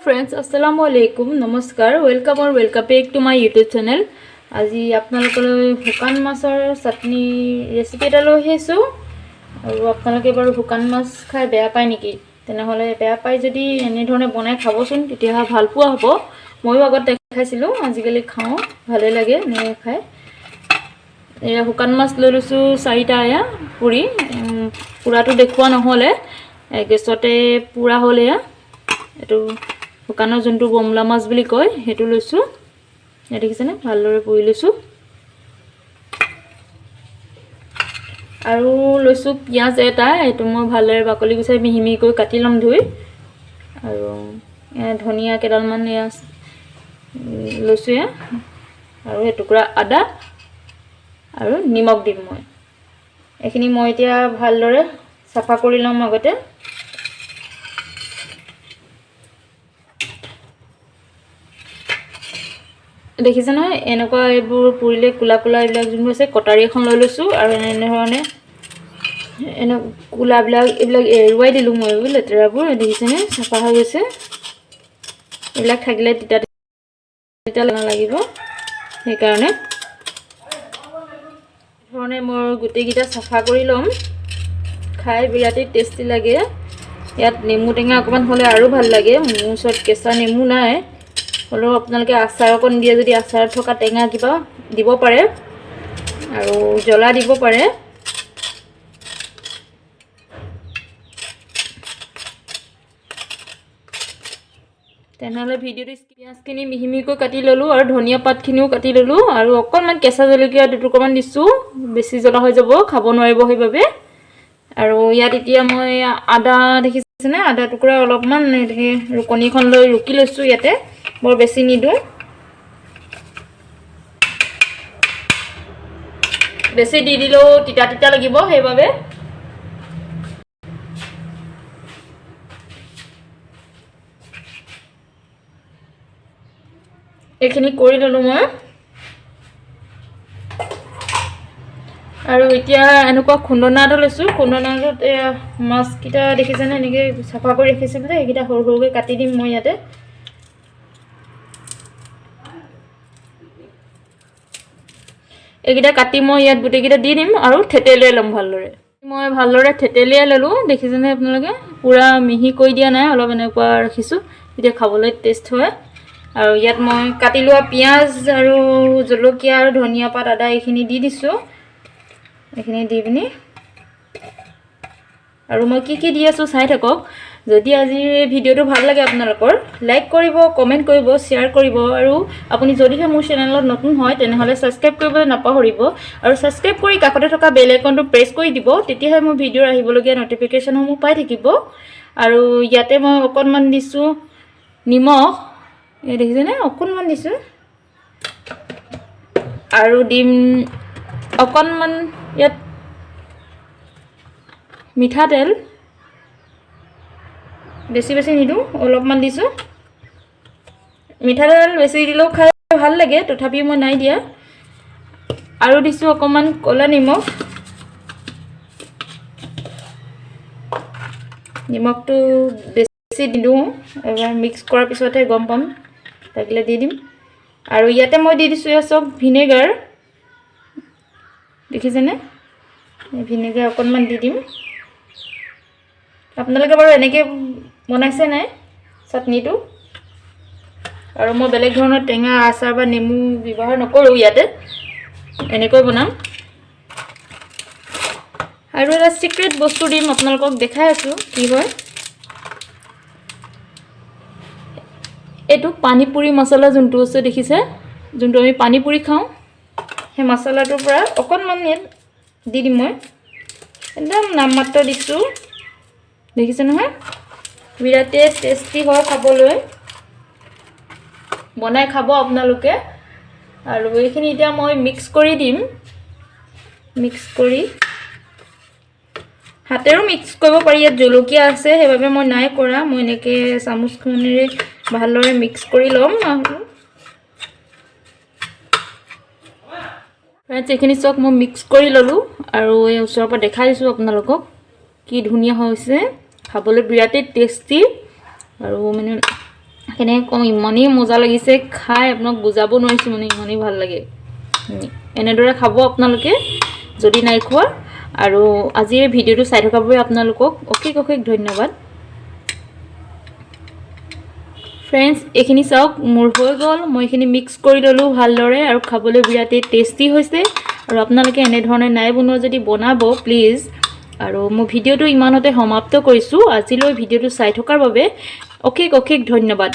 Friends अस्सलामु अलैकुम नमस्कार वेलकम और welcome back to my YouTube channel. आज आपनालोकলৈ শুকান মাছৰ চাটনি ৰেচিপি এটা লৈ আহিছো আৰু আপোনালোকে বাৰু শুকান মাছ খাই বেয়া পায় নেকি তেনেহলে বেয়া পায় যদি এনে ধৰণে বনাই খাবচোন তেতিয়া ভাল পোৱা হ'ব। মইও আগত দেখাইছিলো আজিকালি খাও ভালে লাগে নে খাই। এয়া শুকান মাছ লৈ লৈছো 4টা আয়া পুৰি পুৰাটো দেখুৱা নহলে গেছতে পুৰা হলে এটো শুকানৰ যোনটো বমলা মাছ বুলি কয় হেতু লৈছো এ দেখিছেনে ভালদৰে পুৰি লৈছো আৰু লৈছো পিয়াজ এটা এটো মই ভালদৰে বাকলি গুচাই মিহিমি কৰি কাটি লম ধুই আৰু ধনিয়া কেডালমান লৈছো আৰু এটুকুৰা আদা আৰু নিমখ দিম মই এখিনি মই এতিয়া ভালদৰে সাফা কৰি লম আগতে দেখিছে নহয় এনেকুৱা এইবোৰ পুৰিলে কুলা কুলা এইবিলাক যোনবোৰ আছে কটাৰী এখন লৈ লৈছো আৰু এনে ধৰণে এনে কুলা বিলাক এইবিলাক এৰুৱাই দিলু মই লেতেৰাবোৰ দেখিছেনে সাফা হৈ গৈছে এইবিলাক থাকিলে তিতা তিতা লাগিব সেই কাৰণে ধৰণে মই গুটি গিটা সাফা কৰি লম খাই বিৰাটি টেস্টি লাগে ইয়াত নেমু টেঙা অকমান হলে আৰু ভাল লাগে মোৰ ওচৰত কেঁচা নেমু নাই হলো আপোনালোকে আচাৰ অকন দিয়ে যদি আচাৰ থকা টেঙা কিবা দিব পাৰে আৰু জ্বলা দিব পাৰে তেনেহলে ভিডিওটো পিয়াজখিনি মিহিমিকৈ কাটি ললো আৰু ধনিয়া পাতখিনিও কাটি ললো আৰু অকনমান কেঁচা জলকীয়া দুটুকুৰমান দিছো বেছি জ্বলা হৈ যাব খাব নোৱাৰিব সেইভাবে আৰু ইয়াত এতিয়া মই আদা দেখিছেনে আদা টুকুৰা অলপমান ৰুকনিখন লৈ ৰুকি লৈছো ইয়াতে বৰ বেছি নিদু বেছি দি দিলো তিতা তিতা লাগিব সেইভাবে এখিনি কৰি ললো মই আৰু এতিয়া এনেকুৱা খুন্দনাটো লৈছো খুন্দনাটোত মাছ কিটা দেখিছেনে এনেকে সাফা কৰি ৰাখিছিল যে এইকিটা সৰু সৰুকৈ কাটি দিম মই ইয়াতে এইকিটা কাটি মই ইয়াত গুটেকিটা দি দিম আৰু থেতেলিয়াই লম ভালদৰে মই ভালদৰে থেতেলিয়াই ললো দেখিছেনে আপোনালোকে পুৰা মিহি কৰি দিয়া নাই অলপ এনেকুৱা ৰাখিছো এতিয়া খাবলৈ টেষ্ট হয় আৰু ইয়াত মই কাটি লোৱা পিয়াজ আৰু জলকীয়া আৰু ধনিয়া পাত আদা এইখিনি দি দিছো এখিনি দি পিনি আৰু মই কি দি আছো চাই থাকক যদি আজি ভিডিওটো ভাল লাগে আপোনালোকৰ লাইক কৰিব কমেন্ট কৰিব শেয়াৰ কৰিব আৰু আপুনি যদিহে মোৰ চেনেলত নতুন হয় তেনেহলে সাবস্ক্ৰাইব কৰিবলৈ নাপাহৰিব আৰু সাবস্ক্ৰাইব কৰি কাষতে থকা বেল আইকনটো প্ৰেছ কৰি দিব তেতিয়াহে মোৰ ভিডিওৰ আহিবলগীয়া নটিফিকেশনসমূহ পাই থাকিব আৰু ইয়াতে মই অকনমান দিছো নিমখ এই দেখিছেনে অকনমান দিছো আৰু ডিম অকনমান ইয়াত মিঠাতেল বেছি বেছি নিদু অলপমান দিছো মিঠাতেল বেছি দিলেও খাই ভাল লাগে তথাপি মই নাই দিয়া আৰু দিছো অকমান কলা নিমখটো বেছি দিদু এবাৰ মিক্স কৰাৰ পিছতহে গম পাম তাকিলে দি দিম আৰু ইয়াতে মই দি দিছো সব ভিনেগাৰ দেখিছেনে ভিনেগাৰ অকনমান দি দিম আপোনালোকে বাৰু এনেকে বনাইছে নাই চাটনিটো আৰু মই বেলেগ ধৰণৰ টেঙা আচাৰ বা নেমু ব্যৱহাৰ নকৰো ইয়াতে এনেকৈ বনাম আৰু এটা সিক্ৰেট বস্তু দিম আপোনালোকক দেখাই আছো কি হয় এটো পানীপুৰি মছলা যোনটো আছে দেখিছে যোনটো আমি পানীপুৰি খাওঁ হে মছলাটোৰ পৰা অকনমান দি দিম মই একদম নামমাত্ৰ দিছো দেখিছে নহয় বিৰাট টেস্টি হয় খাবলৈ বনাই খাব আপোনালোকে আৰু এইখিনি এতিয়া মই মিক্স কৰি দিম মিক্স কৰি হাতেৰো মিক্স কৰিব পাৰি ইয়াত জলকীয়া আছে সেইভাবে মই নাই কৰা মই এনেকে চামুচখনেৰে ভালদৰে মিক্স কৰি লম ফ্ৰেন্ডছ এইখিনি চক মই মিক্স কৰি ললো আৰু এই ওচৰৰ পৰা দেখাই দিছো আপোনালোকক কি ধুনিয়া হৈছে খাবলৈ বিৰাট টেস্টি আৰু মানে কেনেকৈ কওঁ ইমানেই মজা লাগিছে খাই আপোনাক বুজাব নোৱাৰিছোঁ মানে ইমানেই ভাল লাগে এনেদৰে খাব আপোনালোকে যদি নাই খোৱা আৰু আজি এই ভিডিঅ'টো চাই থকাৰ বাবে আপোনালোকক অশেষ অশেষ ধন্যবাদ ফ্ৰেণ্ডছ এইখিনি চাওক মোৰ হৈ গ'ল মই এইখিনি মিক্স কৰি ল'লোঁ ভালদৰে আৰু খাবলৈ বিৰাটেই টেষ্টি হৈছে আৰু আপোনালোকে এনেধৰণে নাই বনোৱা যদি বনাব প্লিজ আৰু মই ভিডিঅ'টো ইমানতে সমাপ্ত কৰিছোঁ আজিলৈ ভিডিঅ'টো চাই থকাৰ বাবে অশেষ অশেষ ধন্যবাদ